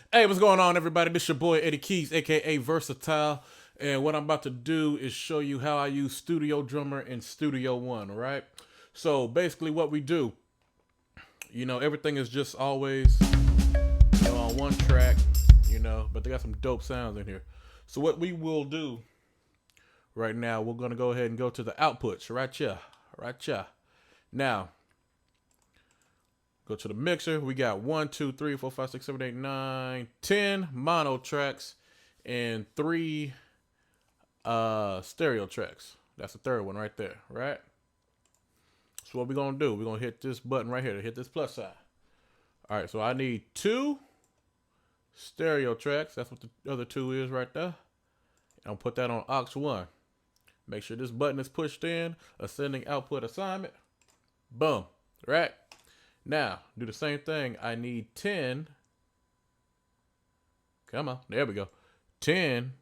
Hey, what's going on, everybody? This your boy Eddie Keys, aka Versatile, and what I'm about to do is show you how I use Studio Drummer in Studio One. All right. So basically, what we do, everything is just always, on one track, but they got some dope sounds in here. So what we will do right now, we're gonna go ahead and go to the outputs right here, right here. Now, go to the mixer. We got 1, 2, 3, 4, 5, 6, 7, 8, 9, 10 mono tracks and 3 stereo tracks. That's the third one right there, right? So what we're gonna do, we're gonna hit this button right here to hit this plus sign. All right, so I need 2 stereo tracks. That's what the other 2 is right there. I'll put that on aux 1. Make sure this button is pushed in, ascending output assignment. Boom, right? Now, do the same thing. I need 10. Come on, there we go. 10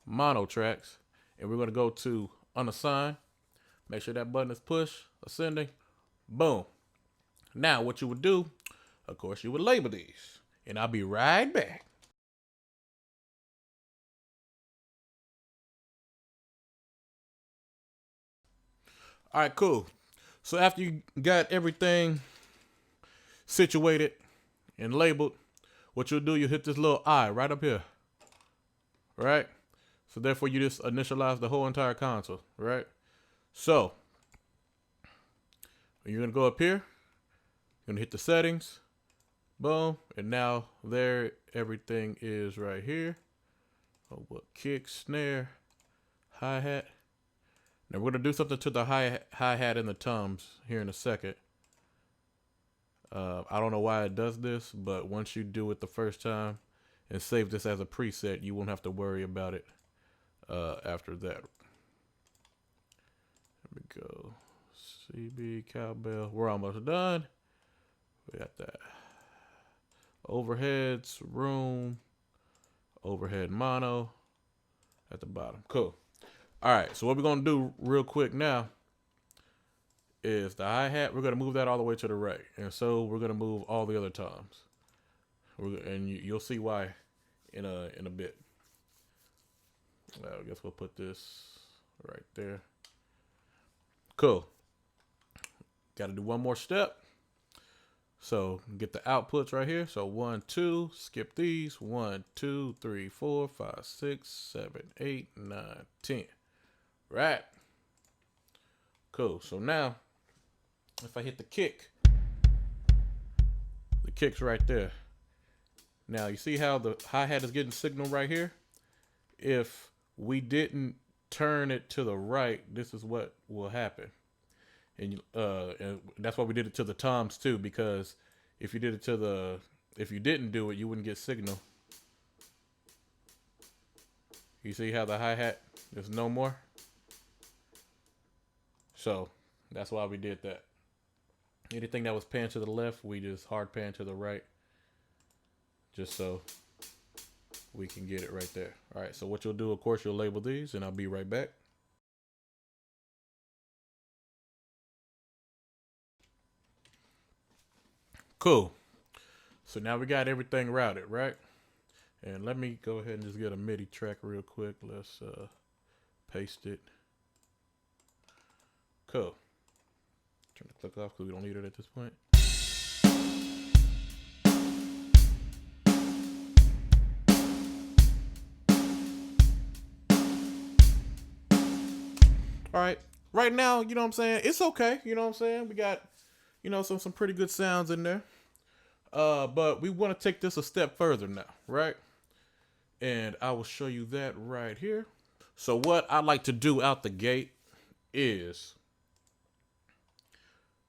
mono tracks. And we're going to go to unassigned. Make sure that button is pushed, ascending. Boom. Now, what you would do, of course, you would label these. And I'll be right back. All right, cool. So after you got everything situated and labeled, what you'll do, you hit this little I right up here. Right? So therefore you just initialize the whole entire console, right? So you're gonna go up here, you're gonna hit the settings, boom, and now there everything is right here. Oh, what kick, snare, hi-hat. Now we're gonna do something to the hi-hat and the toms here in a second. I don't know why it does this, but once you do it the first time and save this as a preset, you won't have to worry about it after that. There we go. CB, cowbell. We're almost done. We got that. Overheads, room, overhead mono at the bottom. Cool. All right, so what we're going to do real quick now is the hi-hat. We're going to move that all the way to the right. And so we're going to move all the other toms. And you'll see why in a bit. I guess we'll put this right there. Cool. Got to do one more step. So get the outputs right here. So 1, 2, skip these. 1, 2, 3, 4, 5, 6, 7, 8, 9, 10. Right. Cool. So now, if I hit the kick's right there. Now you see how the hi-hat is getting signal right here? If we didn't turn it to the right, this is what will happen. And that's why we did it to the toms too, because if you didn't do it, you wouldn't get signal. You see how the hi-hat is no more? So that's why we did that. Anything that was panned to the left, we just hard pan to the right, just so we can get it right there. All right, so what you'll do, of course, you'll label these, and I'll be right back. Cool. So now we got everything routed, right? And let me go ahead and just get a MIDI track real quick. Let's paste it. Cool. Turn the click off because we don't need it at this point. All right. Right now, you know what I'm saying? It's okay. You know what I'm saying? We got, some pretty good sounds in there. But we want to take this a step further now, right? And I will show you that right here. So what I like to do out the gate is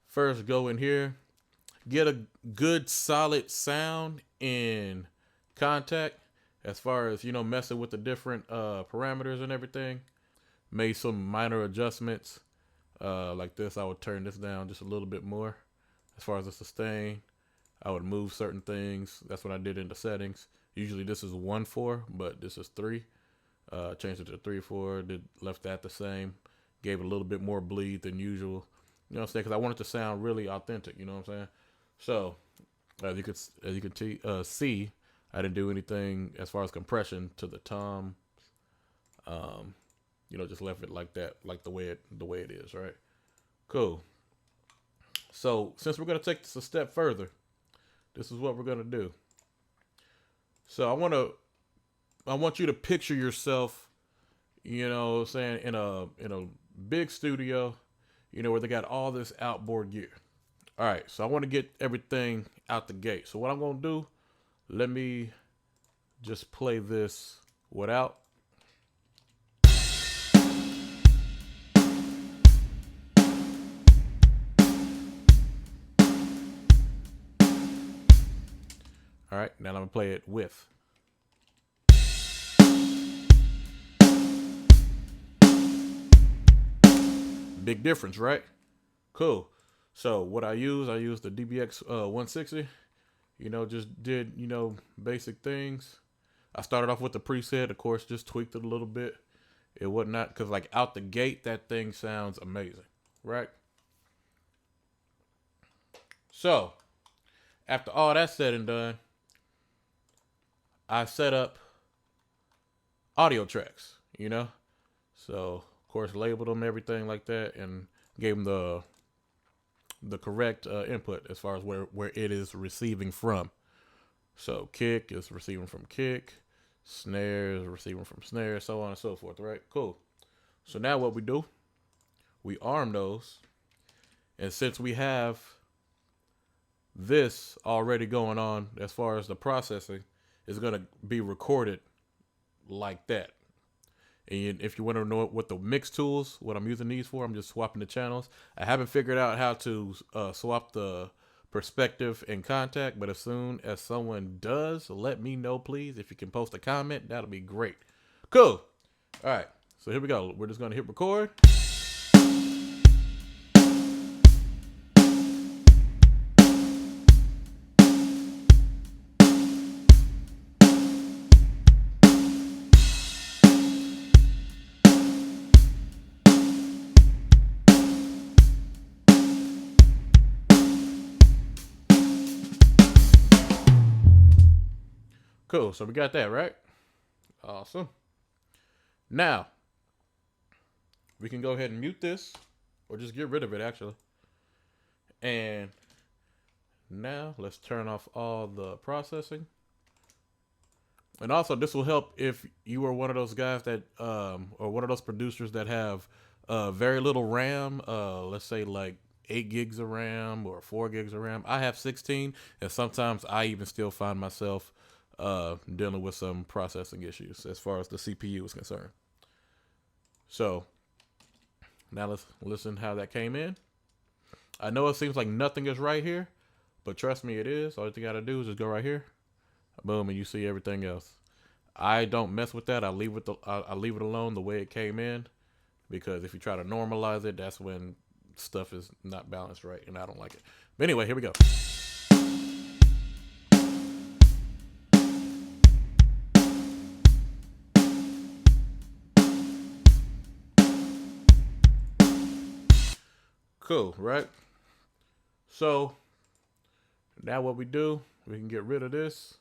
first go in here, get a good solid sound in Kontakt as far as, messing with the different parameters and everything. Made some minor adjustments. Like this, I would turn this down just a little bit more. As far as the sustain, I would move certain things. That's what I did in the settings. Usually this is 1/4, but this is 3. Changed it to 3/4, left that the same. Gave it a little bit more bleed than usual. You know what I'm saying? Because I want it to sound really authentic. You know what I'm saying? So, as you can see, I I didn't do anything as far as compression to the tom. Just left it like that, like the way it is, right? Cool. So since we're gonna take this a step further, this is what we're gonna do. So I want you to picture yourself, saying in a big studio, where they got all this outboard gear. All right, so I want to get everything out the gate. So what I'm gonna do, let me just play this without. All right, now I'm gonna play it with. Big difference, right? Cool. So what I use the DBX 160. Just did basic things. I started off with the preset, of course, just tweaked it a little bit. It would not, because like out the gate, that thing sounds amazing, right? So after all that's said and done, I set up audio tracks, So of course labeled them, everything like that, and gave them the correct input as far as where it is receiving from. So kick is receiving from kick, snare is receiving from snare, so on and so forth, right? Cool. So now what we do, we arm those, and since we have this already going on as far as the processing, is going to be recorded like that. And if you want to know what the mix tools, what I'm using these for, I'm just swapping the channels. I haven't figured out how to swap the perspective and Kontakt, but as soon as someone does, let me know, please. If you can post a comment, that'll be great. Cool. All right, so here we go. We're just going to hit record. Cool, so we got that, right? Awesome. Now, we can go ahead and mute this, or just get rid of it, actually. And now, let's turn off all the processing. And also, this will help if you are one of those guys that, or one of those producers that have very little RAM, let's say like 8 gigs of RAM or 4 gigs of RAM. I have 16, and sometimes I even still find myself dealing with some processing issues as far as the CPU is concerned. So now let's listen how that came in. I know it seems like nothing is right here, but trust me, it is. All you got to do is just go right here, boom, and you see everything else. I don't mess with that. I leave it alone the way it came in, because if you try to normalize it, that's when stuff is not balanced right, and I don't like it. But anyway, here we go. Cool, right? So now what we do, we can get rid of this.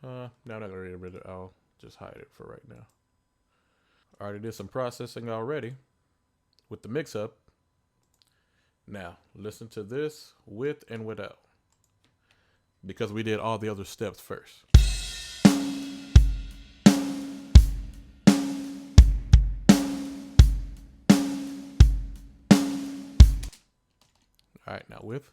No, I'm not gonna get rid of it. I'll just hide it for right now. I already did some processing already with the mix up. Now listen to this with and without, because we did all the other steps first. All right, now with.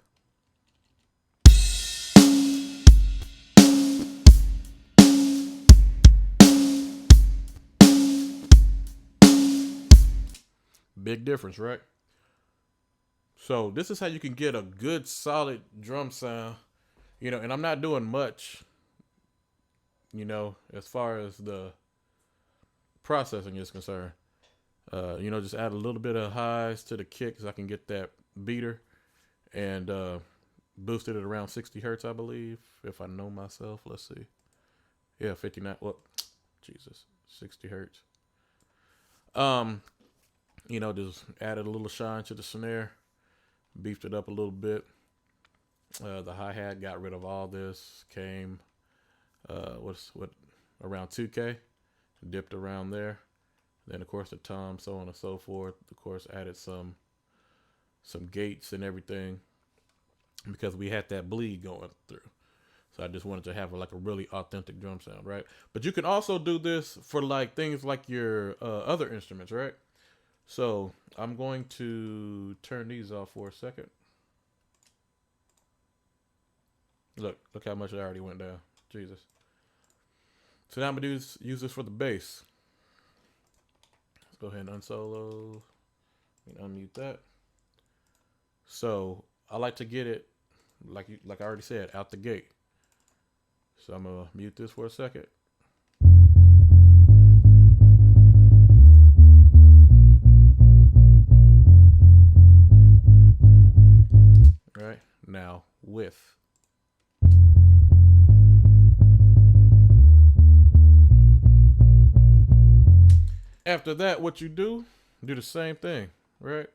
Big difference, right? So this is how you can get a good solid drum sound, and I'm not doing much, as far as the processing is concerned. Just add a little bit of highs to the kick so I can get that beater, and boosted it around 60 hertz, I believe, if I know myself. Let's see. Yeah, 59. Well, Jesus, 60 hertz. Just added a little shine to the snare, beefed it up a little bit, The hi-hat got rid of all this, came what around 2K, dipped around there. Then of course the tom, so on and so forth. Of course added some gates and everything because we had that bleed going through. So I just wanted to have like a really authentic drum sound, right? But you can also do this for like things like your other instruments, right? So I'm going to turn these off for a second. Look how much it already went down. Jesus. So now I'm gonna use this for the bass. Let's go ahead and unsolo and unmute that. So I like to get it like I already said, out the gate. So I'm gonna mute this for a second. Right now with. After that, what you do the same thing, right?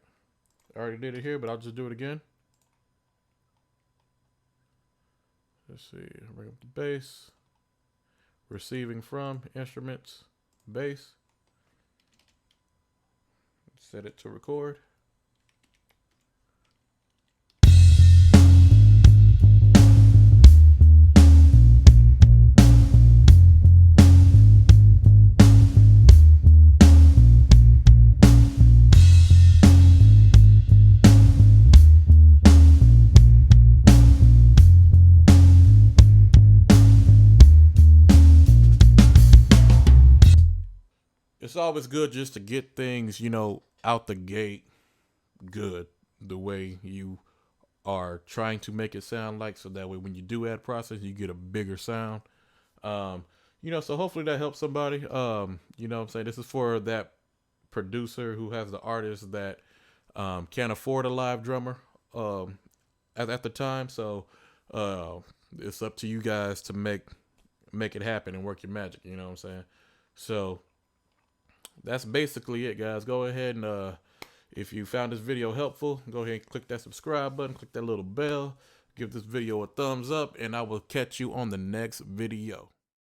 I already did it here, but I'll just do it again. Let's see, bring up the bass. Receiving from instruments, bass. Set it to record. It's always good just to get things, out the gate good, the way you are trying to make it sound like, so that way when you do add process, you get a bigger sound. So hopefully that helps somebody. You know what I'm saying? This is for that producer who has the artist that can't afford a live drummer at the time. So it's up to you guys to make it happen and work your magic. You know what I'm saying? So that's basically it, guys. Go ahead and if you found this video helpful, go ahead and click that subscribe button, click that little bell, give this video a thumbs up, and I will catch you on the next video.